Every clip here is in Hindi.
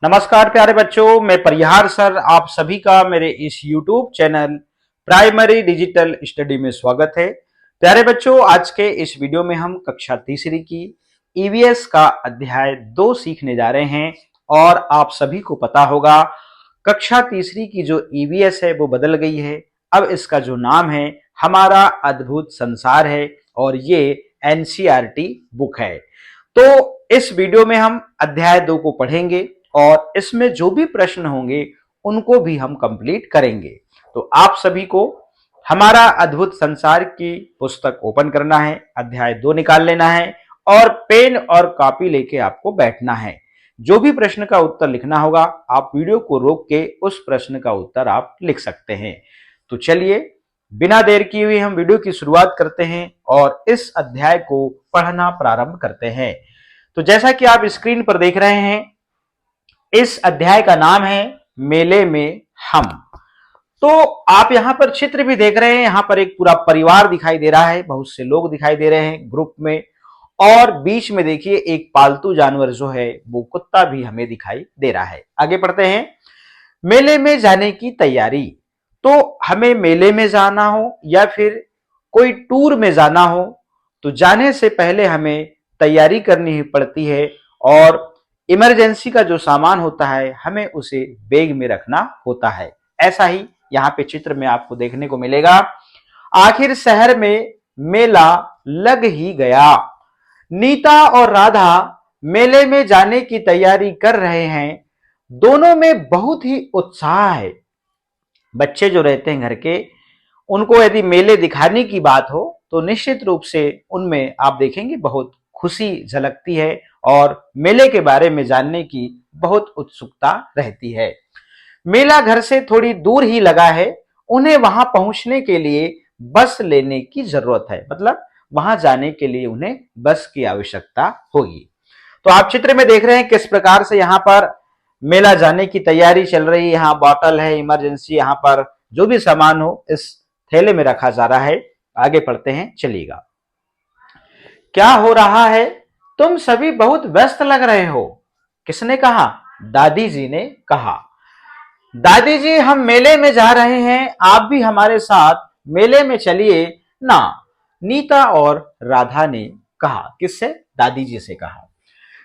नमस्कार प्यारे बच्चों, मैं परिहार सर आप सभी का मेरे इस YouTube channel primary digital study में स्वागत है। प्यारे बच्चों, आज के इस वीडियो में हम कक्षा तीसरी की ईवीएस का अध्याय 2 सीखने जा रहे हैं। और आप सभी को पता होगा कक्षा तीसरी की जो ईवीएस है वो बदल गई है। अब इसका जो नाम है हमारा अद्भुत संसार है और ये एनसीईआरटी बुक है। तो इस वीडियो में हम अध्याय 2 को पढ़ेंगे और इसमें जो भी प्रश्न होंगे उनको भी हम कंप्लीट करेंगे। तो आप सभी को हमारा अद्भुत संसार की पुस्तक ओपन करना है, अध्याय 2 निकाल लेना है और पेन और कॉपी लेके आपको बैठना है। जो भी प्रश्न का उत्तर लिखना होगा आप वीडियो को रोक के उस प्रश्न का उत्तर आप लिख सकते हैं। तो चलिए बिना देर किए हुए हम वीडियो की शुरुआत करते हैं और इस अध्याय को पढ़ना प्रारंभ करते हैं। तो जैसा कि आप स्क्रीन पर देख रहे हैं, इस अध्याय का नाम है मेले में हम। तो आप यहां पर चित्र भी देख रहे हैं, यहां पर एक पूरा परिवार दिखाई दे रहा है, बहुत से लोग दिखाई दे रहे हैं ग्रुप में, और बीच में देखिए एक पालतू जानवर जो है वो कुत्ता भी हमें दिखाई दे रहा है। आगे बढ़ते हैं। मेले में जाने की तैयारी। तो हमें मेले में जाना हो या फिर कोई टूर में जाना हो तो जाने से पहले हमें तैयारी करनी ही पड़ती है और इमरजेंसी का जो सामान होता है हमें उसे बैग में रखना होता है। ऐसा ही यहाँ पे चित्र में आपको देखने को मिलेगा। आखिर शहर में मेला लग ही गया। नीता और राधा मेले में जाने की तैयारी कर रहे हैं। दोनों में बहुत ही उत्साह है। बच्चे जो रहते हैं घर के, उनको यदि मेले दिखाने की बात हो तो निश्चित रूप से उनमें आप देखेंगे बहुत खुशी झलकती है और मेले के बारे में जानने की बहुत उत्सुकता रहती है। मेला घर से थोड़ी दूर ही लगा है, उन्हें वहां पहुंचने के लिए बस लेने की जरूरत है। मतलब वहां जाने के लिए उन्हें बस की आवश्यकता होगी। तो आप चित्र में देख रहे हैं किस प्रकार से यहाँ पर मेला जाने की तैयारी चल रही है। यहाँ बॉटल है, इमरजेंसी, यहाँ पर जो भी सामान हो इस थैले में रखा जा रहा है। आगे पढ़ते हैं, चलिएगा। क्या हो रहा है? तुम सभी बहुत व्यस्त लग रहे हो। किसने कहा? दादी जी ने कहा। दादी जी, हम मेले में जा रहे हैं, आप भी हमारे साथ मेले में चलिए ना। नीता और राधा ने कहा। किससे? दादी जी से कहा।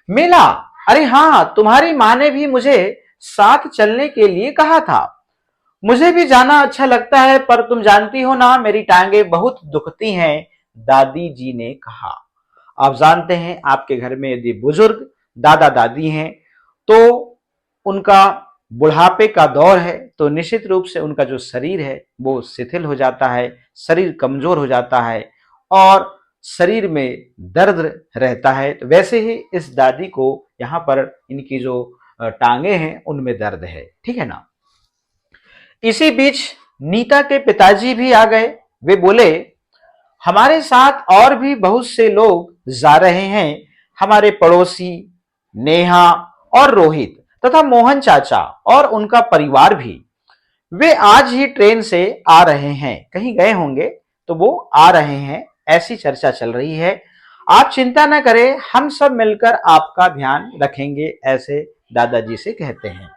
मेला? अरे हाँ, तुम्हारी माँ ने भी मुझे साथ चलने के लिए कहा था। मुझे भी जाना अच्छा लगता है, पर तुम जानती हो ना मेरी टांगें बहुत दुखती हैं, दादी जी ने कहा। आप जानते हैं आपके घर में यदि बुजुर्ग दादा दादी हैं तो उनका बुढ़ापे का दौर है तो निश्चित रूप से उनका जो शरीर है वो शिथिल हो जाता है, शरीर कमजोर हो जाता है और शरीर में दर्द रहता है। तो वैसे ही इस दादी को यहाँ पर इनकी जो टांगे हैं उनमें दर्द है, ठीक है ना। इसी बीच नीता के पिताजी भी आ गए। वे बोले, हमारे साथ और भी बहुत से लोग जा रहे हैं, हमारे पड़ोसी नेहा और रोहित तथा मोहन चाचा और उनका परिवार भी। वे आज ही ट्रेन से आ रहे हैं, कहीं गए होंगे तो वो आ रहे हैं, ऐसी चर्चा चल रही है। आप चिंता न करें, हम सब मिलकर आपका ध्यान रखेंगे, ऐसे दादाजी से कहते हैं।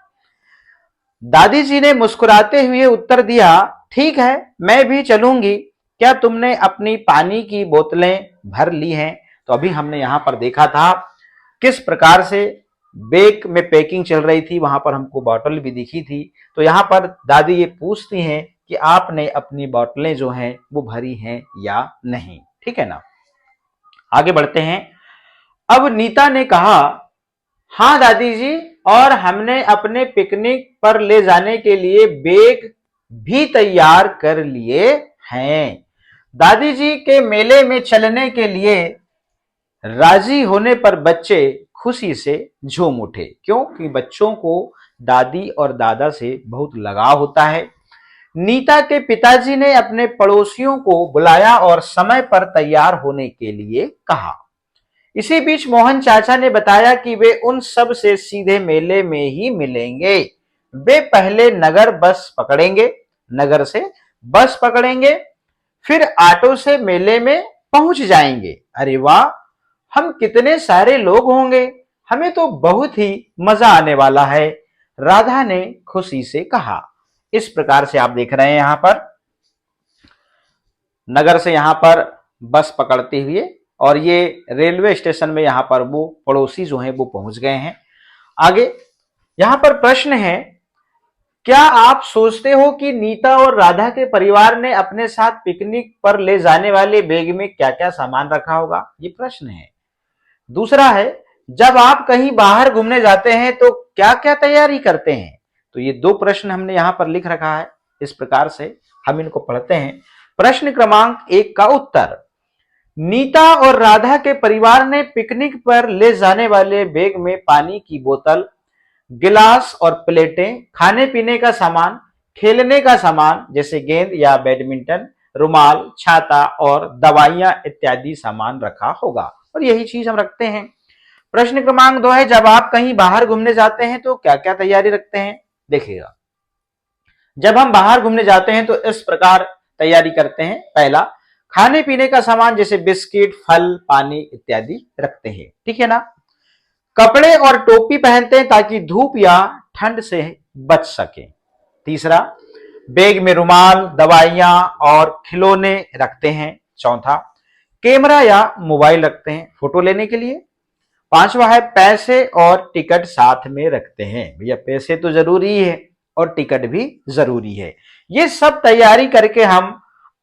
दादी जी ने मुस्कुराते हुए उत्तर दिया, ठीक है, मैं भी चलूंगी। क्या तुमने अपनी पानी की बोतलें भर ली हैं? तो अभी हमने यहां पर देखा था किस प्रकार से बैग में पैकिंग चल रही थी, वहां पर हमको बॉटल भी दिखी थी। तो यहां पर दादी ये पूछती हैं कि आपने अपनी बोतलें जो हैं वो भरी हैं या नहीं, ठीक है ना। आगे बढ़ते हैं। अब नीता ने कहा, हाँ दादी जी, और हमने अपने पिकनिक पर ले जाने के लिए बैग भी तैयार कर लिए हैं। दादी जी के मेले में चलने के लिए राजी होने पर बच्चे खुशी से झूम उठे, क्योंकि बच्चों को दादी और दादा से बहुत लगाव होता है। नीता के पिताजी ने अपने पड़ोसियों को बुलाया और समय पर तैयार होने के लिए कहा। इसी बीच मोहन चाचा ने बताया कि वे उन सब से सीधे मेले में ही मिलेंगे। वे पहले नगर से बस पकड़ेंगे, फिर ऑटो से मेले में पहुंच जाएंगे। अरे वाह, हम कितने सारे लोग होंगे, हमें तो बहुत ही मजा आने वाला है, राधा ने खुशी से कहा। इस प्रकार से आप देख रहे हैं यहां पर नगर से यहां पर बस पकड़ते हुए, और ये रेलवे स्टेशन में यहां पर वो पड़ोसी जो हैं वो पहुंच गए हैं। आगे यहां पर प्रश्न है, क्या आप सोचते हो कि नीता और राधा के परिवार ने अपने साथ पिकनिक पर ले जाने वाले बैग में क्या क्या सामान रखा होगा? ये प्रश्न है। दूसरा है, जब आप कहीं बाहर घूमने जाते हैं तो क्या क्या तैयारी करते हैं? तो ये दो प्रश्न हमने यहां पर लिख रखा है। इस प्रकार से हम इनको पढ़ते हैं। प्रश्न क्रमांक 1 का उत्तर, नीता और राधा के परिवार ने पिकनिक पर ले जाने वाले बैग में पानी की बोतल, गिलास और प्लेटें, खाने पीने का सामान, खेलने का सामान जैसे गेंद या बैडमिंटन, रुमाल, छाता और दवाइयां इत्यादि सामान रखा होगा, और यही चीज हम रखते हैं। प्रश्न क्रमांक 2 है, जब आप कहीं बाहर घूमने जाते हैं तो क्या क्या तैयारी रखते हैं? देखिएगा, जब हम बाहर घूमने जाते हैं तो इस प्रकार तैयारी करते हैं। पहला, खाने पीने का सामान जैसे बिस्किट, फल, पानी इत्यादि रखते हैं, ठीक है ना। कपड़े और टोपी पहनते हैं ताकि धूप या ठंड से बच सके। तीसरा, बैग में रुमाल, दवाइयां और खिलौने रखते हैं। चौथा, कैमरा या मोबाइल रखते हैं फोटो लेने के लिए। पांचवा है, पैसे और टिकट साथ में रखते हैं। भैया पैसे तो जरूरी है और टिकट भी जरूरी है। ये सब तैयारी करके हम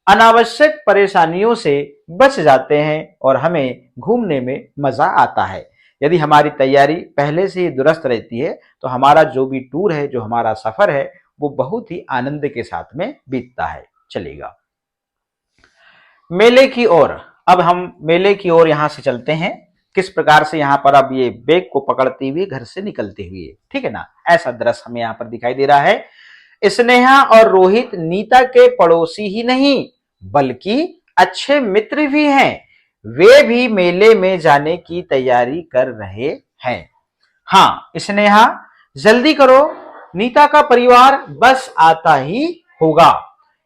अनावश्यक परेशानियों से बच जाते हैं और हमें घूमने में मजा आता है। यदि हमारी तैयारी पहले से ही दुरुस्त रहती है तो हमारा जो भी टूर है, जो हमारा सफर है, वो बहुत ही आनंद के साथ में बीतता है। चलेगा, मेले की ओर। अब हम मेले की ओर यहां से चलते हैं। किस प्रकार से यहां पर अब ये बैग को पकड़ते हुए घर से निकलते हुए, ठीक है ना, ऐसा दृश्य हमें यहां पर दिखाई दे रहा है। स्नेहा और रोहित नीता के पड़ोसी ही नहीं बल्कि अच्छे मित्र भी हैं। वे भी मेले में जाने की तैयारी कर रहे हैं। हाँ स्नेहा, जल्दी करो, नीता का परिवार बस आता ही होगा।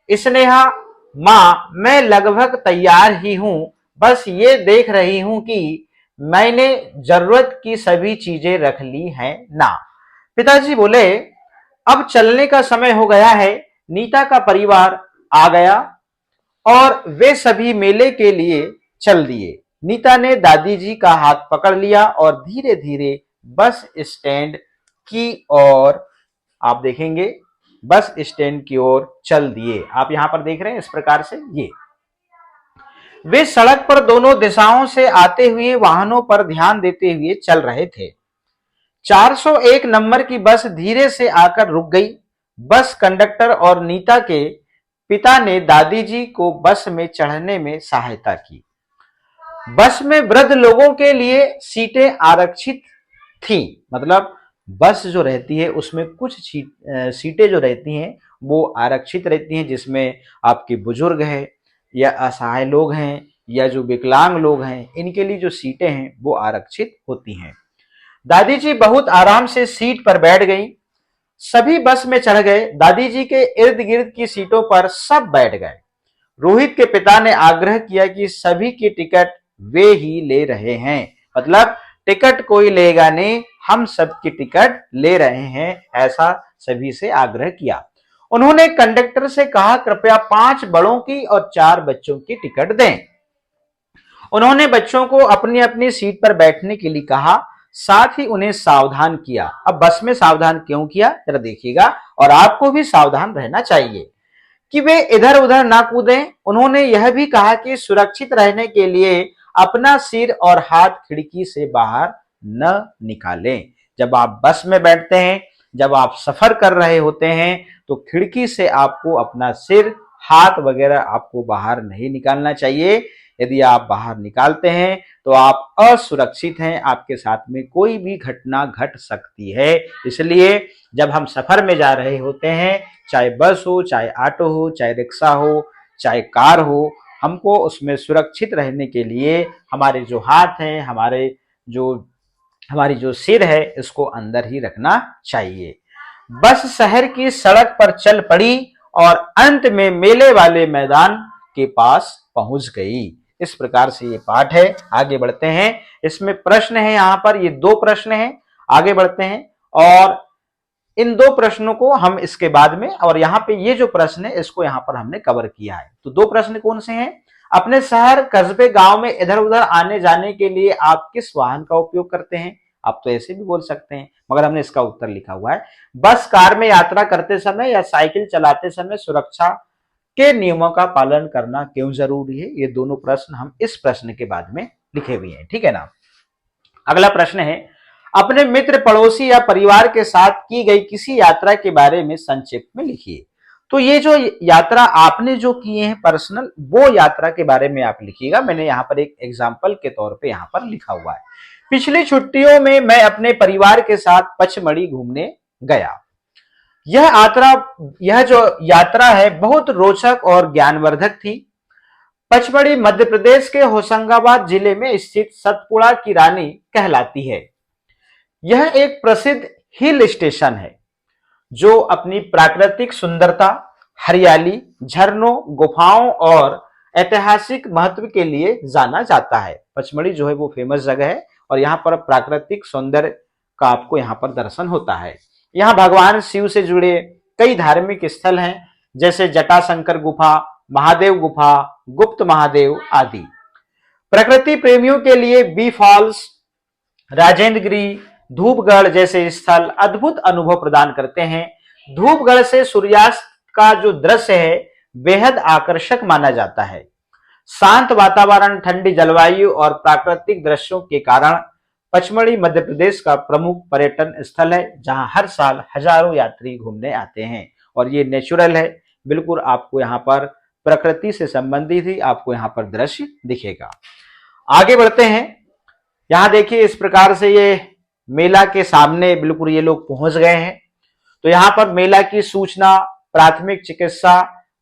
स्नेहा, माँ मैं लगभग तैयार ही हूं, बस ये देख रही हूं कि मैंने जरूरत की सभी चीजें रख ली हैं ना। पिताजी बोले, अब चलने का समय हो गया है। नीता का परिवार आ गया और वे सभी मेले के लिए चल दिए। नीता ने दादी जी का हाथ पकड़ लिया और धीरे धीरे बस स्टैंड की ओर, आप देखेंगे, बस स्टैंड की ओर चल दिए। आप यहां पर देख रहे हैं इस प्रकार से ये वे सड़क पर दोनों दिशाओं से आते हुए वाहनों पर ध्यान देते हुए चल रहे थे। 401 नंबर की बस धीरे से आकर रुक गई। बस कंडक्टर और नीता के पिता ने दादी जी को बस में चढ़ने में सहायता की। बस में वृद्ध लोगों के लिए सीटें आरक्षित थी। मतलब बस जो रहती है उसमें कुछ सीटें जो रहती हैं वो आरक्षित रहती हैं, जिसमें आपके बुजुर्ग हैं या असहाय लोग हैं या जो विकलांग लोग हैं, इनके लिए जो सीटें हैं वो आरक्षित होती हैं। दादी जी बहुत आराम से सीट पर बैठ गई। सभी बस में चढ़ गए। दादी जी के इर्द गिर्द की सीटों पर सब बैठ गए। रोहित के पिता ने आग्रह किया कि सभी की टिकट वे ही ले रहे हैं। मतलब टिकट कोई लेगा नहीं, हम सबकी टिकट ले रहे हैं, ऐसा सभी से आग्रह किया। उन्होंने कंडक्टर से कहा, कृपया 5 बड़ों की और 4 बच्चों की टिकट दें। उन्होंने बच्चों को अपनी अपनी सीट पर बैठने के लिए कहा, साथ ही उन्हें सावधान किया। अब बस में सावधान क्यों किया जरा देखिएगा, और आपको भी सावधान रहना चाहिए कि वे इधर उधर ना कूदें। उन्होंने यह भी कहा कि सुरक्षित रहने के लिए अपना सिर और हाथ खिड़की से बाहर न निकालें। जब आप बस में बैठते हैं, जब आप सफर कर रहे होते हैं, तो खिड़की से आपको अपना सिर, हाथ वगैरह आपको बाहर नहीं निकालना चाहिए। यदि आप बाहर निकालते हैं तो आप असुरक्षित हैं, आपके साथ में कोई भी घटना घट सकती है। इसलिए जब हम सफर में जा रहे होते हैं, चाहे बस हो, चाहे ऑटो हो, चाहे रिक्शा हो, चाहे कार हो, हमको उसमें सुरक्षित रहने के लिए हमारे जो हाथ हैं, हमारी जो सिर है, इसको अंदर ही रखना चाहिए। बस शहर की सड़क पर चल पड़ी और अंत में मेले वाले मैदान के पास पहुंच गई। इस प्रकार से ये पाठ है। आगे बढ़ते हैं, इसमें प्रश्न है, यहाँ पर ये 2 प्रश्न हैं। आगे बढ़ते हैं और इन 2 प्रश्नों को हम इसके बाद में, और यहाँ पे ये जो प्रश्न है इसको यहाँ पर हमने कवर किया है। तो 2 प्रश्न कौन से हैं? अपने शहर, कस्बे, गांव में इधर उधर आने जाने के लिए आप किस वाहन का उपयोग करते हैं? आप तो ऐसे भी बोल सकते हैं, मगर हमने इसका उत्तर लिखा हुआ है, बस, कार में यात्रा करते समय या साइकिल चलाते समय सुरक्षा के नियमों का पालन करना क्यों जरूरी है? ये दोनों प्रश्न हम इस प्रश्न के बाद में लिखे हुए हैं, ठीक है ना। अगला प्रश्न है, अपने मित्र, पड़ोसी या परिवार के साथ की गई किसी यात्रा के बारे में संक्षेप में लिखिए। तो ये जो यात्रा आपने जो किए हैं पर्सनल, वो यात्रा के बारे में आप लिखिएगा। मैंने यहाँ पर एक एग्जाम्पल के तौर पे यहाँ पर लिखा हुआ है, पिछली छुट्टियों में मैं अपने परिवार के साथ पचमढ़ी घूमने गया। यह जो यात्रा है बहुत रोचक और ज्ञानवर्धक थी। पचमढ़ी मध्य प्रदेश के होशंगाबाद जिले में स्थित सतपुड़ा की रानी कहलाती है। यह एक प्रसिद्ध हिल स्टेशन है जो अपनी प्राकृतिक सुंदरता, हरियाली, झरनों, गुफाओं और ऐतिहासिक महत्व के लिए जाना जाता है। पचमढ़ी जो है वो फेमस जगह है और यहाँ पर प्राकृतिक सौंदर्य का आपको यहाँ पर दर्शन होता है। यहाँ भगवान शिव से जुड़े कई धार्मिक स्थल हैं, जैसे जटाशंकर गुफा, महादेव गुफा, गुप्त महादेव आदि। प्रकृति प्रेमियों के लिए बी फॉल्स, राजेंद्रगिरी, धूपगढ़ जैसे स्थल अद्भुत अनुभव प्रदान करते हैं। धूपगढ़ से सूर्यास्त का जो दृश्य है बेहद आकर्षक माना जाता है। शांत वातावरण, ठंडी जलवायु और प्राकृतिक दृश्यों के कारण पचमढ़ी मध्य प्रदेश का प्रमुख पर्यटन स्थल है, जहां हर साल हजारों यात्री घूमने आते हैं। और ये नेचुरल है, बिल्कुल आपको यहाँ पर प्रकृति से संबंधित ही आपको यहाँ पर दृश्य दिखेगा। आगे बढ़ते हैं, यहाँ देखिए इस प्रकार से ये मेला के सामने बिल्कुल ये लोग पहुंच गए हैं। तो यहाँ पर मेला की सूचना, प्राथमिक चिकित्सा,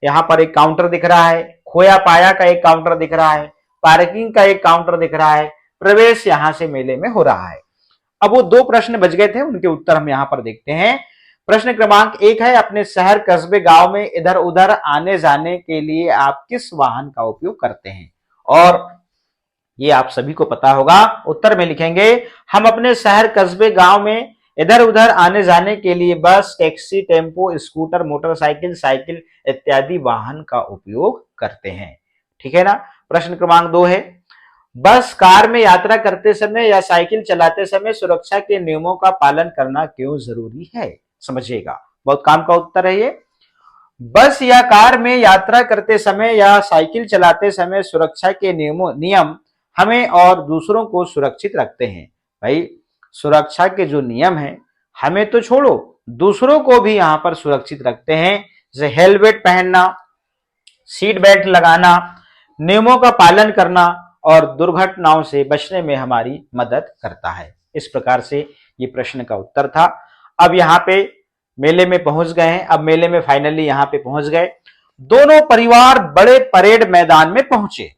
यहाँ पर एक काउंटर दिख रहा है, खोया पाया का एक काउंटर दिख रहा है, पार्किंग का एक काउंटर दिख रहा है, प्रवेश यहाँ से मेले में हो रहा है। अब वो 2 प्रश्न बच गए थे, उनके उत्तर हम यहाँ पर देखते हैं। प्रश्न क्रमांक 1 है, अपने शहर, कस्बे, गांव में इधर उधर आने जाने के लिए आप किस वाहन का उपयोग करते हैं? और ये आप सभी को पता होगा। उत्तर में लिखेंगे, हम अपने शहर, कस्बे, गांव में इधर उधर आने जाने के लिए बस, taxi, tempo, scooter, motorcycle, cycle इत्यादि वाहन का उपयोग करते हैं, ठीक है ना। प्रश्न क्रमांक 2 है, बस, कार में यात्रा करते समय या साइकिल चलाते समय सुरक्षा के नियमों का पालन करना क्यों जरूरी है? समझिएगा, बहुत काम का उत्तर है ये। बस या कार में यात्रा करते समय या साइकिल चलाते समय सुरक्षा के नियम हमें और दूसरों को सुरक्षित रखते हैं। भाई, सुरक्षा के जो नियम हैं हमें तो छोड़ो, दूसरों को भी यहाँ पर सुरक्षित रखते हैं। जैसे हेलमेट पहनना, सीट बेल्ट लगाना, नियमों का पालन करना और दुर्घटनाओं से बचने में हमारी मदद करता है। इस प्रकार से ये प्रश्न का उत्तर था। अब यहाँ पे मेले में पहुंच गए हैं, अब मेले में फाइनली यहाँ पे पहुंच गए। दोनों परिवार बड़े परेड मैदान में पहुंचे,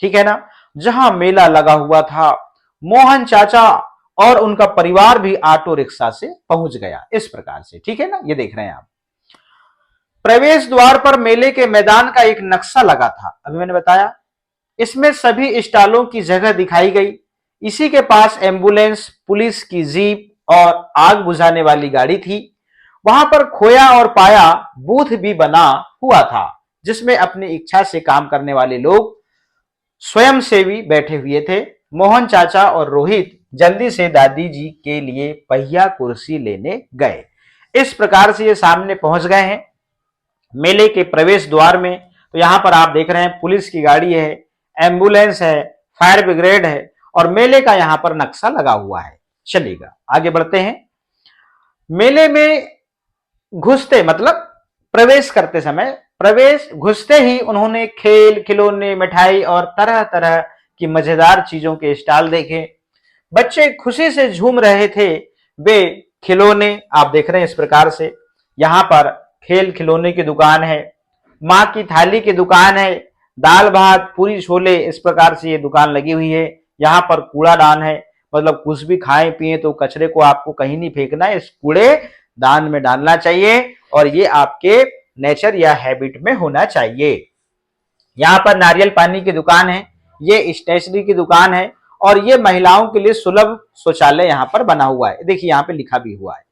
ठीक है ना, जहां मेला लगा हुआ था। मोहन चाचा और उनका परिवार भी ऑटो रिक्शा से पहुंच गया, इस प्रकार से, ठीक है ना। ये देख रहे हैं आप, प्रवेश द्वार पर मेले के मैदान का एक नक्शा लगा था, अभी मैंने बताया। इसमें सभी स्टॉलों की जगह दिखाई गई। इसी के पास एम्बुलेंस, पुलिस की जीप और आग बुझाने वाली गाड़ी थी। वहां पर खोया और पाया बूथ भी बना हुआ था, जिसमें अपनी इच्छा से काम करने वाले लोग स्वयंसेवी बैठे हुए थे। मोहन चाचा और रोहित जल्दी से दादी जी के लिए पहिया कुर्सी लेने गए। इस प्रकार से ये सामने पहुंच गए हैं मेले के प्रवेश द्वार में। तो यहां पर आप देख रहे हैं पुलिस की गाड़ी है, एम्बुलेंस है, फायर ब्रिगेड है और मेले का यहां पर नक्शा लगा हुआ है। चलिएगा आगे बढ़ते हैं। मेले में घुसते मतलब प्रवेश करते समय, प्रवेश घुसते ही उन्होंने खेल, खिलौने, मिठाई और तरह तरह की मजेदार चीजों के स्टॉल देखे। बच्चे खुशी से झूम रहे थे। वे खिलौने आप देख रहे हैं इस प्रकार से, यहाँ पर खेल खिलौने की दुकान है, माँ की थाली की दुकान है, दाल भात पूरी छोले इस प्रकार से ये दुकान लगी हुई है। यहाँ पर कूड़ादान है, मतलब कुछ भी खाएं पिए तो कचरे को आपको कहीं नहीं फेंकना है, इस कूड़े दान में डालना चाहिए और ये आपके नेचर या हैबिट में होना चाहिए। यहाँ पर नारियल पानी की दुकान है, ये स्टेशनरी की दुकान है और ये महिलाओं के लिए सुलभ शौचालय यहाँ पर बना हुआ है। देखिए यहाँ पे लिखा भी हुआ है।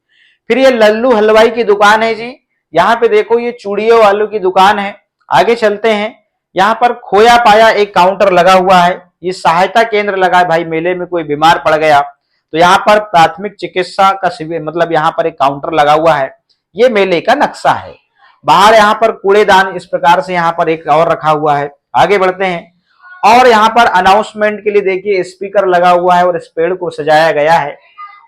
फिर ये लल्लू हलवाई की दुकान है जी। यहाँ पे देखो ये चूड़ियों वालों की दुकान है। आगे चलते हैं। यहाँ पर खोया पाया एक काउंटर लगा हुआ है। ये सहायता केंद्र लगा है। भाई मेले में कोई बीमार पड़ गया तो यहाँ पर प्राथमिक चिकित्सा का शिविर, मतलब यहाँ पर एक काउंटर लगा हुआ है। ये मेले का नक्शा है। बाहर यहाँ पर कूड़ेदान इस प्रकार से यहाँ पर एक और रखा हुआ है। आगे बढ़ते हैं और यहाँ पर अनाउंसमेंट के लिए देखिए स्पीकर लगा हुआ है और इस पेड़ को सजाया गया है।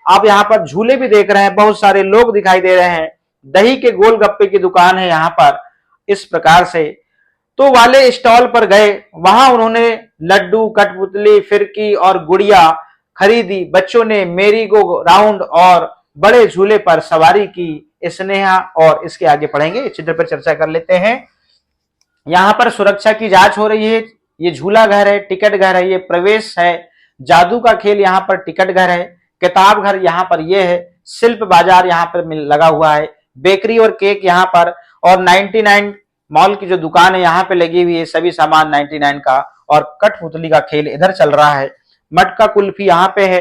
आप यहाँ पर झूले भी देख रहे हैं, बहुत सारे लोग दिखाई दे रहे हैं। दही के गोलगप्पे की दुकान है यहाँ पर इस प्रकार से। तो वाले स्टॉल पर गए, वहां उन्होंने लड्डू, कठपुतली, फिरकी और गुड़िया खरीदी। बच्चों ने मेरी गो राउंड और बड़े झूले पर सवारी की। स्नेहा और इसके आगे पढ़ेंगे, इस चित्र पर चर्चा कर लेते हैं। यहाँ पर सुरक्षा की जांच हो रही है। ये झूला घर है, टिकट घर है, ये प्रवेश है। जादू का खेल यहाँ पर टिकट घर है। किताब घर यहाँ पर ये है। शिल्प बाजार यहाँ पर लगा हुआ है। बेकरी और केक यहाँ पर, और 99 मॉल की जो दुकान है यहाँ पे लगी हुई है, सभी सामान 99 का। और कठपुतली का खेल इधर चल रहा है। मटका कुल्फी यहाँ पे है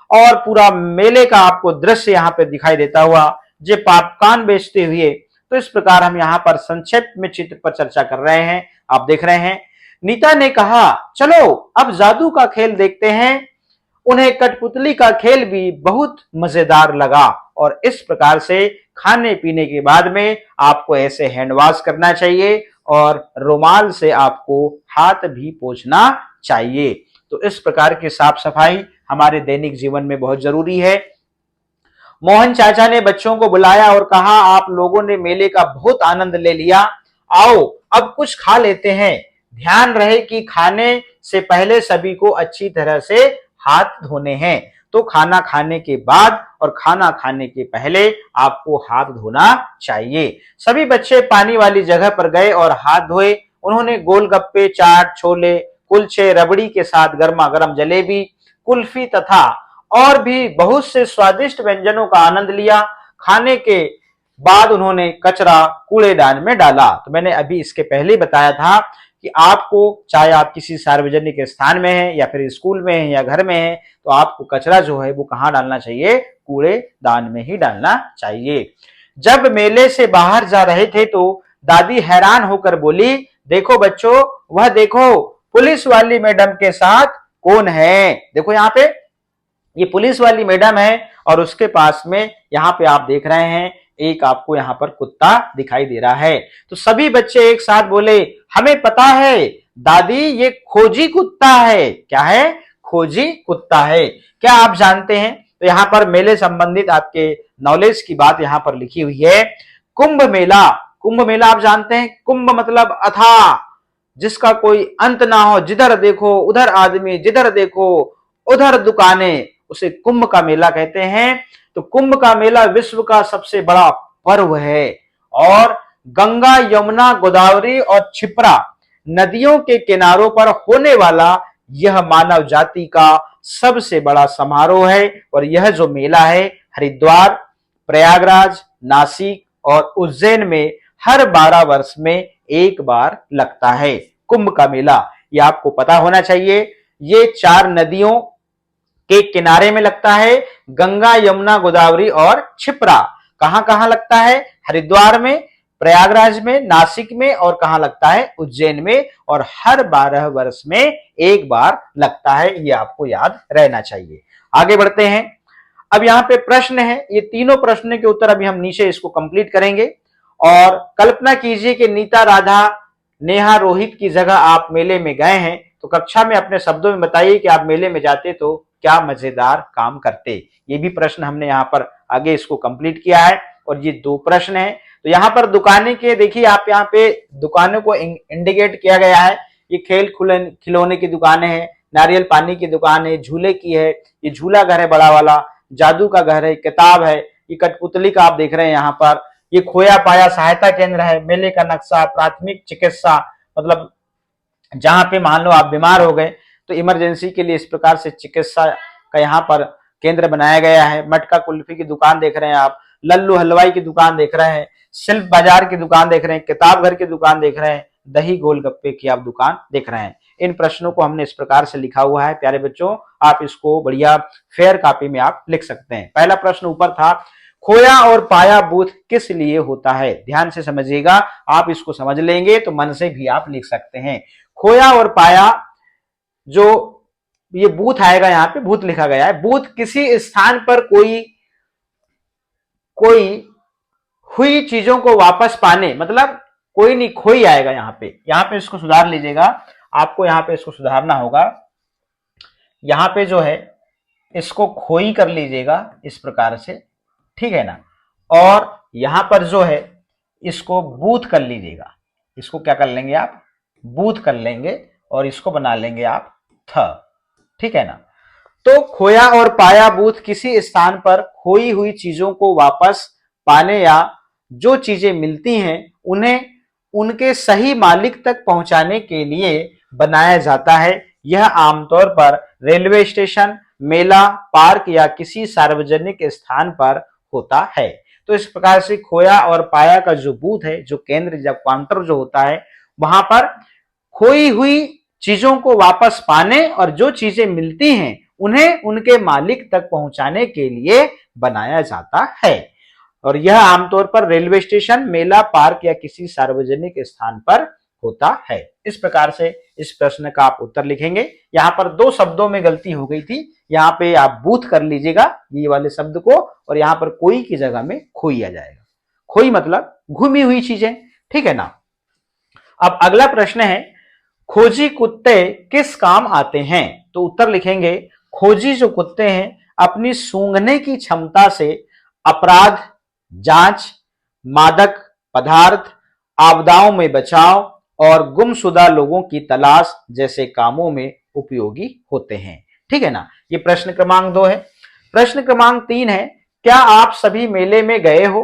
और पूरा मेले का आपको दृश्य यहाँ पे दिखाई देता हुआ, जो पॉपकॉर्न बेचते हुए। तो इस प्रकार हम यहाँ पर संक्षिप्त में चित्र पर चर्चा कर रहे हैं। आप देख रहे हैं। नीता ने कहा चलो अब जादू का खेल देखते हैं। उन्हें कठपुतली का खेल भी बहुत मजेदार लगा और इस प्रकार से खाने पीने के बाद में आपको ऐसे हैंड वॉश करना चाहिए और रुमाल से आपको हाथ भी पोंछना चाहिए। तो इस प्रकार की साफ सफाई हमारे दैनिक जीवन में बहुत जरूरी है। मोहन चाचा ने बच्चों को बुलाया और कहा आप लोगों ने मेले का बहुत आनंद ले लिया, आओ अब कुछ खा लेते हैं। ध्यान रहे कि खाने से पहले सभी को अच्छी तरह से हाथ धोने हैं। तो खाना खाने के बाद और खाना खाने के पहले आपको हाथ धोना चाहिए। सभी बच्चे पानी वाली जगह पर गए और हाथ धोए। उन्होंने गोलगप्पे, चाट, छोले, कुलचे, रबड़ी के साथ गर्मा गर्म जलेबी, कुल्फी तथा और भी बहुत से स्वादिष्ट व्यंजनों का आनंद लिया। खाने के बाद उन्होंने कचरा कूड़ेदान में डाला। तो मैंने अभी इसके पहले बताया था कि आपको, चाहे आप किसी सार्वजनिक स्थान में हैं या फिर स्कूल में हैं या घर में हैं, तो आपको कचरा जो है वो कहाँ डालना चाहिए? कूड़ेदान में ही डालना चाहिए। जब मेले से बाहर जा रहे थे तो दादी हैरान होकर बोली, देखो बच्चों, वह देखो पुलिस वाली मैडम के साथ कौन है। देखो यहाँ पे ये पुलिस वाली मैडम है और उसके पास में यहाँ पे आप देख रहे हैं एक आपको यहाँ पर कुत्ता दिखाई दे रहा है। तो सभी बच्चे एक साथ बोले, हमें पता है दादी, ये खोजी कुत्ता है। क्या है? खोजी कुत्ता है। क्या आप जानते हैं? तो यहाँ पर मेले संबंधित आपके नॉलेज की बात यहाँ पर लिखी हुई है। कुंभ मेला, कुंभ मेला आप जानते हैं, कुंभ मतलब अथाह, जिसका कोई अंत ना हो। जिधर देखो उधर आदमी, जिधर देखो उधर दुकानें, उसे कुंभ का मेला कहते हैं। तो कुंभ का मेला विश्व का सबसे बड़ा पर्व है और गंगा, यमुना, गोदावरी और क्षिप्रा नदियों के किनारों पर होने वाला यह मानव जाति का सबसे बड़ा समारोह है। और यह जो मेला है हरिद्वार, प्रयागराज, नासिक और उज्जैन में हर 12 वर्ष में एक बार लगता है। कुंभ का मेला ये आपको पता होना चाहिए। ये 4 नदियों के किनारे में लगता है, गंगा, यमुना, गोदावरी और क्षिप्रा। कहां कहां लगता है? हरिद्वार में, प्रयागराज में, नासिक में और कहां लगता है? उज्जैन में। और हर 12 वर्ष में एक बार लगता है, ये आपको याद रहना चाहिए। आगे बढ़ते हैं। अब यहाँ पे प्रश्न है, ये तीनों प्रश्न के उत्तर अभी हम नीचे इसको कंप्लीट करेंगे। और कल्पना कीजिए कि नीता, राधा, नेहा, रोहित की जगह आप मेले में गए हैं, तो कक्षा में अपने शब्दों में बताइए कि आप मेले में जाते तो क्या मजेदार काम करते। ये भी प्रश्न हमने यहाँ पर आगे इसको कंप्लीट किया है और ये 2 प्रश्न है। तो यहाँ पर दुकानें के देखिए, आप यहाँ पे दुकानों को इंडिकेट किया गया है। ये खेल खिलौने की दुकानें हैं, नारियल पानी की दुकान है, झूले की है, ये झूला घर है बड़ा वाला, जादू का घर है, किताब है, ये कठपुतली का आप देख रहे हैं यहाँ पर, ये खोया पाया सहायता केंद्र है, मेले का नक्शा, प्राथमिक चिकित्सा, मतलब जहां पे मान लो आप बीमार हो गए तो इमरजेंसी के लिए इस प्रकार से चिकित्सा का यहाँ पर केंद्र बनाया गया है। मटका कुल्फी की दुकान देख रहे हैं आप, लल्लू हलवाई की दुकान देख रहे हैं, शिल्प बाजार की दुकान देख रहे हैं, किताब घर की दुकान देख रहे हैं, दही गोलगप्पे की आप दुकान देख रहे हैं। इन प्रश्नों को हमने इस प्रकार से लिखा हुआ है प्यारे बच्चों, आप इसको बढ़िया फेयर कॉपी में आप लिख सकते हैं। पहला प्रश्न ऊपर था, खोया और पाया बूथ किस लिए होता है? ध्यान से समझिएगा, आप इसको समझ लेंगे तो मन से भी आप लिख सकते हैं। खोया और पाया, जो ये बूथ आएगा, यहां पे बूथ लिखा गया है, बूथ किसी स्थान पर कोई हुई चीजों को वापस पाने, मतलब कोई नहीं, खोई आएगा यहां पे इसको सुधार लीजिएगा, आपको यहां पे इसको सुधारना होगा। यहां पे जो है इसको खोई कर लीजिएगा इस प्रकार से, ठीक है ना, और यहां पर जो है इसको बूथ कर लीजिएगा, इसको क्या कर लेंगे आप, बूथ कर लेंगे, और इसको बना लेंगे आप थ, ठीक है ना। तो खोया और पाया बूथ किसी स्थान पर खोई हुई चीजों को वापस पाने या जो चीजें मिलती हैं उन्हें उनके सही मालिक तक पहुंचाने के लिए बनाया जाता है। यह आमतौर पर रेलवे स्टेशन, मेला, पार्क या किसी सार्वजनिक स्थान पर होता है। तो इस प्रकार से खोया और पाया का जो बूथ है, जो केंद्र या काउंटर जो होता है, वहां पर खोई हुई चीजों को वापस पाने और जो चीजें मिलती हैं उन्हें उनके मालिक तक पहुंचाने के लिए बनाया जाता है। और यह आमतौर पर रेलवे स्टेशन, मेला, पार्क या किसी सार्वजनिक स्थान पर होता है। इस प्रकार से इस प्रश्न का आप उत्तर लिखेंगे। यहां पर दो शब्दों में गलती हो गई थी, यहां पे आप बूथ कर लीजिएगा ये वाले शब्द को, और यहां पर कोई की जगह में खोई आ जाएगा। खोई मतलब घूमी हुई चीजें, ठीक है ना। अब अगला प्रश्न है, खोजी कुत्ते किस काम आते हैं? तो उत्तर लिखेंगे, खोजी जो कुत्ते हैं अपनी सूंघने की क्षमता से अपराध, जांच, मादक पदार्थ, आपदाओं में बचाव और गुमशुदा लोगों की तलाश जैसे कामों में उपयोगी होते हैं, ठीक है ना। ये प्रश्न क्रमांक 2 है। प्रश्न क्रमांक 3 है, क्या आप सभी मेले में गए हो?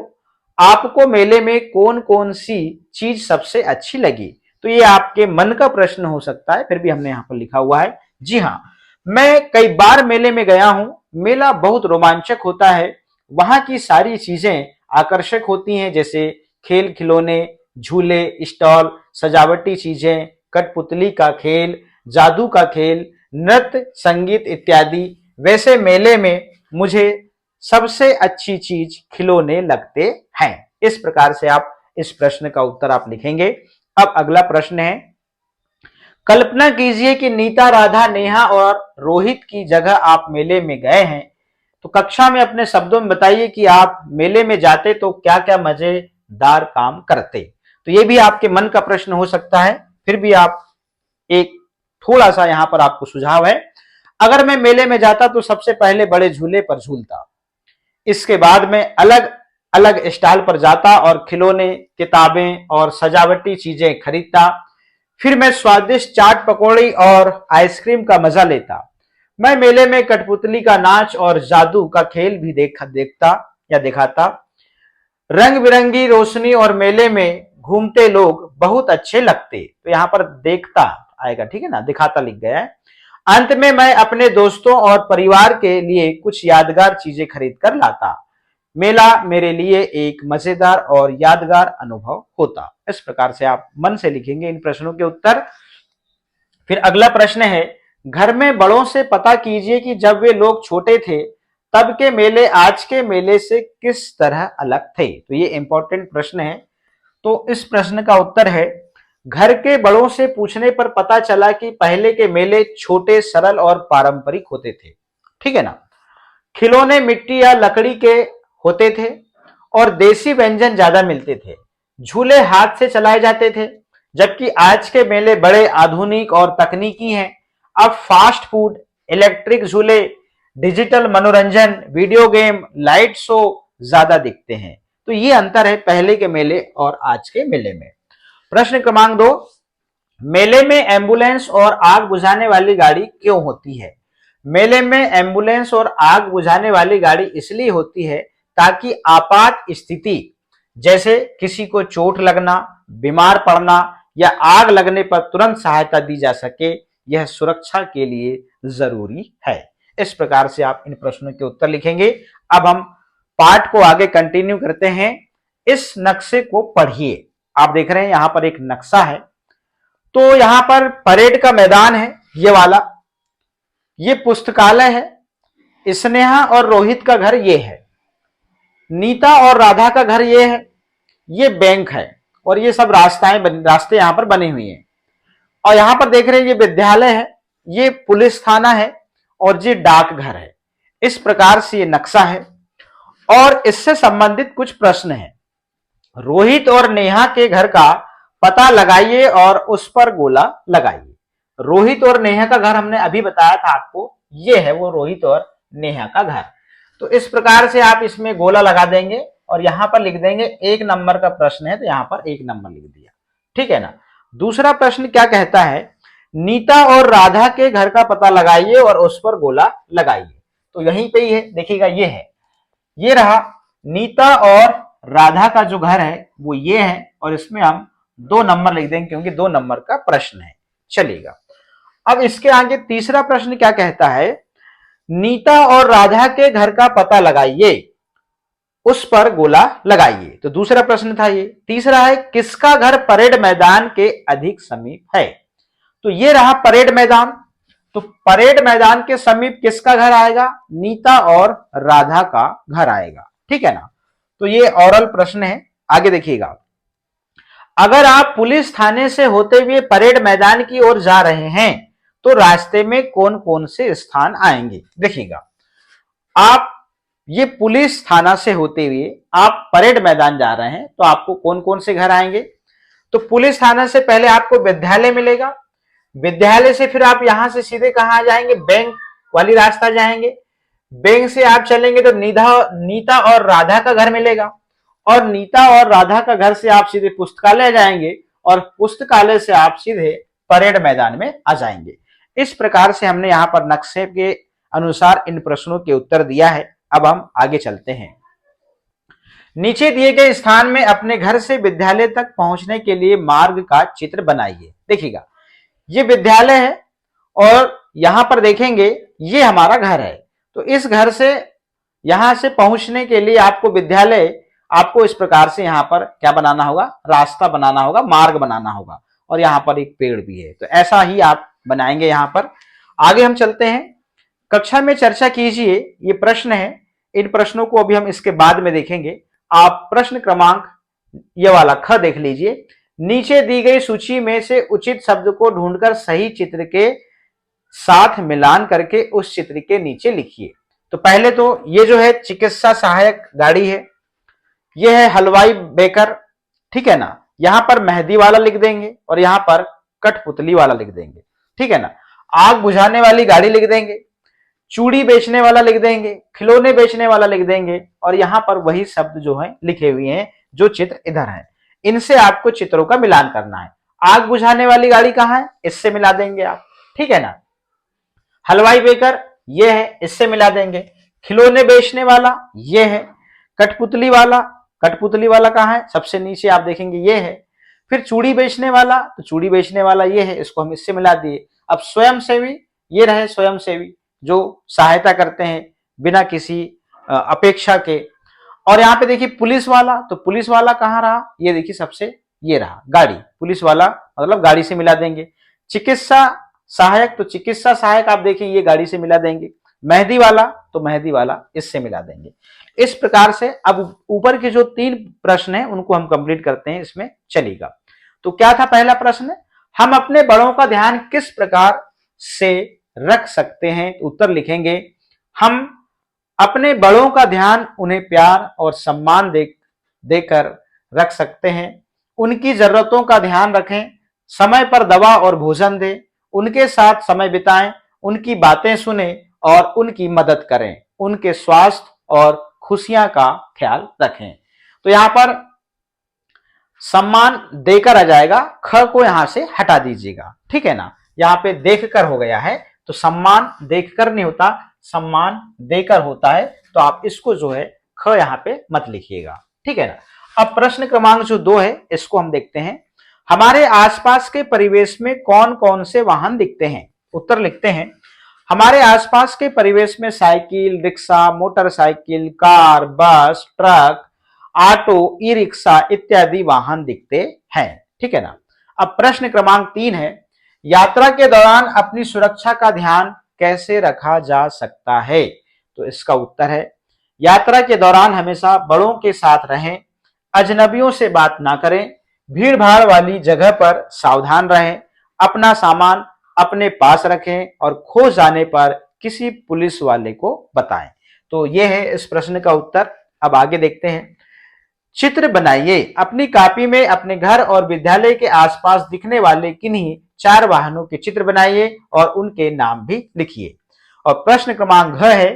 आपको मेले में कौन कौन सी चीज सबसे अच्छी लगी? तो ये आपके मन का प्रश्न हो सकता है, फिर भी हमने यहां पर लिखा हुआ है। जी हाँ, मैं कई बार मेले में गया हूं। मेला बहुत रोमांचक होता है। वहां की सारी चीजें आकर्षक होती हैं, जैसे खेल खिलौने, झूले, स्टॉल, सजावटी चीजें, कठपुतली का खेल, जादू का खेल, नृत्य, संगीत इत्यादि। वैसे मेले में मुझे सबसे अच्छी चीज खिलौने लगते हैं। इस प्रकार से आप इस प्रश्न का उत्तर आप लिखेंगे। अब अगला प्रश्न है, कल्पना कीजिए कि नीता, राधा, नेहा और रोहित की जगह आप मेले में गए हैं। तो कक्षा में अपने शब्दों में बताइए कि आप मेले में जाते तो क्या क्या मजेदार काम करते। तो ये भी आपके मन का प्रश्न हो सकता है, फिर भी आप एक थोड़ा सा यहां पर आपको सुझाव है। अगर मैं मेले में जाता तो सबसे पहले बड़े झूले पर झूलता, इसके बाद में अलग अलग स्टॉल पर जाता और खिलौने, किताबें और सजावटी चीजें खरीदता। फिर मैं स्वादिष्ट चाट, पकौड़ी और आइसक्रीम का मजा लेता। मैं मेले में कठपुतली का नाच और जादू का खेल भी देखता या दिखाता। रंग बिरंगी रोशनी और मेले में घूमते लोग बहुत अच्छे लगते। तो यहां पर देखता आएगा, ठीक है ना, दिखाता लिख गया है। अंत में मैं अपने दोस्तों और परिवार के लिए कुछ यादगार चीजें खरीद कर लाता। मेला मेरे लिए एक मजेदार और यादगार अनुभव होता। इस प्रकार से आप मन से लिखेंगे इन प्रश्नों के उत्तर। फिर अगला प्रश्न है, घर में बड़ों से पता कीजिए कि जब वे लोग छोटे थे तब के मेले आज के मेले से किस तरह अलग थे। तो ये इंपॉर्टेंट प्रश्न है। तो इस प्रश्न का उत्तर है, घर के बड़ों से पूछने पर पता चला कि पहले के मेले छोटे, सरल और पारंपरिक होते थे, ठीक है ना। खिलौने मिट्टी या लकड़ी के होते थे और देसी व्यंजन ज्यादा मिलते थे। झूले हाथ से चलाए जाते थे, जबकि आज के मेले बड़े आधुनिक और तकनीकी हैं। अब फास्ट फूड, इलेक्ट्रिक झूले, डिजिटल मनोरंजन, वीडियो गेम, लाइट शो ज्यादा दिखते हैं। तो ये अंतर है पहले के मेले और आज के मेले में। प्रश्न क्रमांक 2, मेले में एम्बुलेंस और आग बुझाने वाली गाड़ी क्यों होती है? मेले में एम्बुलेंस और आग बुझाने वाली गाड़ी इसलिए होती है ताकि आपात स्थिति, जैसे किसी को चोट लगना, बीमार पड़ना या आग लगने पर तुरंत सहायता दी जा सके, यह सुरक्षा के लिए जरूरी है। इस प्रकार से आप इन प्रश्नों के उत्तर लिखेंगे। अब हम पाठ को आगे कंटिन्यू करते हैं। इस नक्शे को पढ़िए। आप देख रहे हैं यहां पर एक नक्शा है, तो यहां पर परेड का मैदान है ये वाला, ये पुस्तकालय है, स्नेहा और रोहित का घर ये है, नीता और राधा का घर ये है, ये बैंक है, और ये सब रास्ते यहां पर बने हुए हैं। और यहां पर देख रहे हैं ये विद्यालय है, ये पुलिस थाना है, और ये डाकघर है। इस प्रकार से ये नक्शा है और इससे संबंधित कुछ प्रश्न हैं। रोहित और नेहा के घर का पता लगाइए और उस पर गोला लगाइए। रोहित और नेहा का घर हमने अभी बताया था आपको, ये है वो रोहित और नेहा का घर। तो इस प्रकार से आप इसमें गोला लगा देंगे और यहां पर लिख देंगे 1 नंबर का प्रश्न है तो यहां पर 1 नंबर लिख दिया, ठीक है ना। दूसरा प्रश्न क्या कहता है, नीता और राधा के घर का पता लगाइए और उस पर गोला लगाइए। तो यहीं पे ही है, देखिएगा ये है, ये रहा नीता और राधा का जो घर है वो ये है, और इसमें हम 2 नंबर लिख देंगे क्योंकि 2 नंबर का प्रश्न है। चलिएगा, अब इसके आगे तीसरा प्रश्न क्या कहता है, नीता और राधा के घर का पता लगाइए, उस पर गोला लगाइए। तो दूसरा प्रश्न था ये। तीसरा है, किसका घर परेड मैदान के अधिक समीप है। तो ये रहा परेड मैदान, तो परेड मैदान के समीप किसका घर आएगा, नीता और राधा का घर आएगा, ठीक है ना। तो ये ओरल प्रश्न है। आगे देखिएगा, अगर आप पुलिस थाने से होते हुए परेड मैदान की ओर जा रहे हैं तो रास्ते में कौन कौन से स्थान आएंगे। देखिएगा, आप ये पुलिस थाना से होते हुए आप परेड मैदान जा रहे हैं तो आपको कौन कौन से घर आएंगे। तो पुलिस थाना से पहले आपको विद्यालय मिलेगा, विद्यालय से फिर आप यहां से सीधे कहां जाएंगे, बैंक वाली रास्ता जाएंगे, बैंक से आप चलेंगे तो नीता और राधा का घर मिलेगा, और नीता और राधा का घर से आप सीधे पुस्तकालय जाएंगे, और पुस्तकालय से आप सीधे परेड मैदान में आ जाएंगे। इस प्रकार से हमने यहाँ पर नक्शे के अनुसार इन प्रश्नों के उत्तर दिया है। अब हम आगे चलते हैं। नीचे दिए गए स्थान में अपने घर से विद्यालय तक पहुंचने के लिए मार्ग का चित्र बनाइए। देखिएगा, ये विद्यालय है और यहां पर देखेंगे ये हमारा घर है, तो इस घर से यहां से पहुंचने के लिए आपको विद्यालय, आपको इस प्रकार से यहां पर क्या बनाना होगा, रास्ता बनाना होगा, मार्ग बनाना होगा, और यहां पर एक पेड़ भी है, तो ऐसा ही आप बनाएंगे। यहां पर आगे हम चलते हैं। कक्षा में चर्चा कीजिए, ये प्रश्न है, इन प्रश्नों को अभी हम इसके बाद में देखेंगे। आप प्रश्न क्रमांक ये वाला ख देख लीजिए। नीचे दी गई सूची में से उचित शब्द को ढूंढकर सही चित्र के साथ मिलान करके उस चित्र के नीचे लिखिए। तो पहले तो ये जो है चिकित्सा सहायक गाड़ी है, ये है हलवाई बेकर, ठीक है ना। यहां पर मेहंदी वाला लिख देंगे और यहां पर कठपुतली वाला लिख देंगे, ठीक है ना। आग बुझाने वाली गाड़ी लिख देंगे, चूड़ी बेचने वाला लिख देंगे, खिलौने बेचने वाला लिख देंगे, और यहां पर वही शब्द जो है लिखे हुए हैं जो चित्र इधर है, इनसे आपको चित्रों का मिलान करना है। आग बुझाने वाली गाड़ी कहां है, इससे मिला देंगे आप, ठीक है ना। हलवाई बेकर ये है, इससे मिला देंगे। खिलौने बेचने वाला ये है। कठपुतली वाला कहां है, सबसे नीचे आप देखेंगे ये है। फिर चूड़ी बेचने वाला, तो चूड़ी बेचने वाला ये है, इसको हम इससे मिला दिए। अब स्वयंसेवी, ये रहे स्वयंसेवी जो सहायता करते हैं बिना किसी अपेक्षा के। और यहाँ पे देखिए पुलिस वाला, तो पुलिस वाला कहाँ रहा, ये देखिए सबसे ये रहा गाड़ी, पुलिस वाला मतलब गाड़ी से मिला देंगे। चिकित्सा सहायक, तो चिकित्सा सहायक आप देखिए ये गाड़ी से मिला देंगे। मेहंदी वाला, तो मेहंदी वाला इससे मिला देंगे। इस प्रकार से अब ऊपर के जो 3 प्रश्न हैं उनको हम कंप्लीट करते हैं, इसमें चलेगा। तो क्या था पहला प्रश्न, हम अपने बड़ों का ध्यान किस प्रकार से रख सकते हैं। उत्तर लिखेंगे, हम अपने बड़ों का ध्यान उन्हें प्यार और सम्मान देकर रख सकते हैं। उनकी जरूरतों का ध्यान रखें, समय पर दवा और भोजन दें, उनके साथ समय बिताएं, उनकी बातें सुने और उनकी मदद करें, उनके स्वास्थ्य और खुशियां का ख्याल रखें। तो यहां पर सम्मान देकर आ जाएगा, ख को यहां से हटा दीजिएगा, ठीक है ना। यहां पे देखकर हो गया है, तो सम्मान देखकर नहीं होता, सम्मान देकर होता है, तो आप इसको जो है ख यहां पे मत लिखिएगा, ठीक है ना। अब प्रश्न क्रमांक जो 2 है इसको हम देखते हैं। हमारे आसपास के परिवेश में कौन कौन से वाहन दिखते हैं। उत्तर लिखते हैं, हमारे आसपास के परिवेश में साइकिल, रिक्शा, मोटरसाइकिल, कार, बस, ट्रक, ऑटो, ई रिक्शा इत्यादि वाहन दिखते हैं, ठीक है ना। अब प्रश्न क्रमांक 3 है, यात्रा के दौरान अपनी सुरक्षा का ध्यान कैसे रखा जा सकता है? तो इसका उत्तर है, यात्रा के दौरान हमेशा बड़ों के साथ रहें, अजनबियों से बात ना करें, भीड़ भाड़ वाली जगह पर सावधान रहें, अपना सामान अपने पास रखें और खो जाने पर किसी पुलिस वाले को बताएं। तो यह है इस प्रश्न का उत्तर। अब आगे देखते हैं। चित्र बनाइए। अपनी कॉपी में अपने घर और विद्यालय के आसपास दिखने वाले किन्हीं 4 वाहनों के चित्र बनाइए और उनके नाम भी लिखिए। और प्रश्न क्रमांक घ है,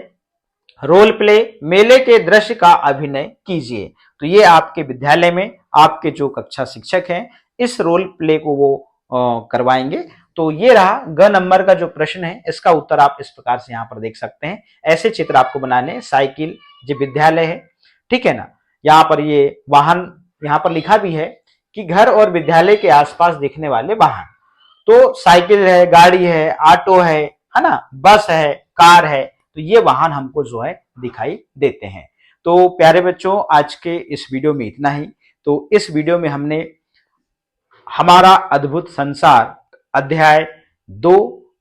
रोल प्ले, मेले के दृश्य का अभिनय कीजिए। तो ये आपके विद्यालय में आपके जो कक्षा शिक्षक हैं इस रोल प्ले को वो करवाएंगे। तो ये रहा ग नंबर का जो प्रश्न है, इसका उत्तर आप इस प्रकार से यहाँ पर देख सकते हैं। ऐसे चित्र आपको बनाने, साइकिल जो विद्यालय है, ठीक है ना। यहाँ पर ये वाहन यहाँ पर लिखा भी है कि घर और विद्यालय के आसपास दिखने वाले वाहन, तो साइकिल है, गाड़ी है, ऑटो है ना, बस है, कार है, तो ये वाहन हमको जो है दिखाई देते हैं। तो प्यारे बच्चों, आज के इस वीडियो में इतना ही। तो इस वीडियो में हमने हमारा अद्भुत संसार अध्याय 2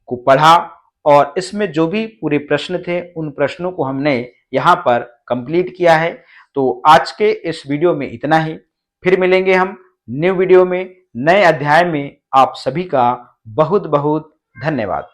को पढ़ा और इसमें जो भी पूरे प्रश्न थे उन प्रश्नों को हमने यहाँ पर कंप्लीट किया है। तो आज के इस वीडियो में इतना ही। फिर मिलेंगे हम न्यू वीडियो में, नए अध्याय में। आप सभी का बहुत बहुत धन्यवाद।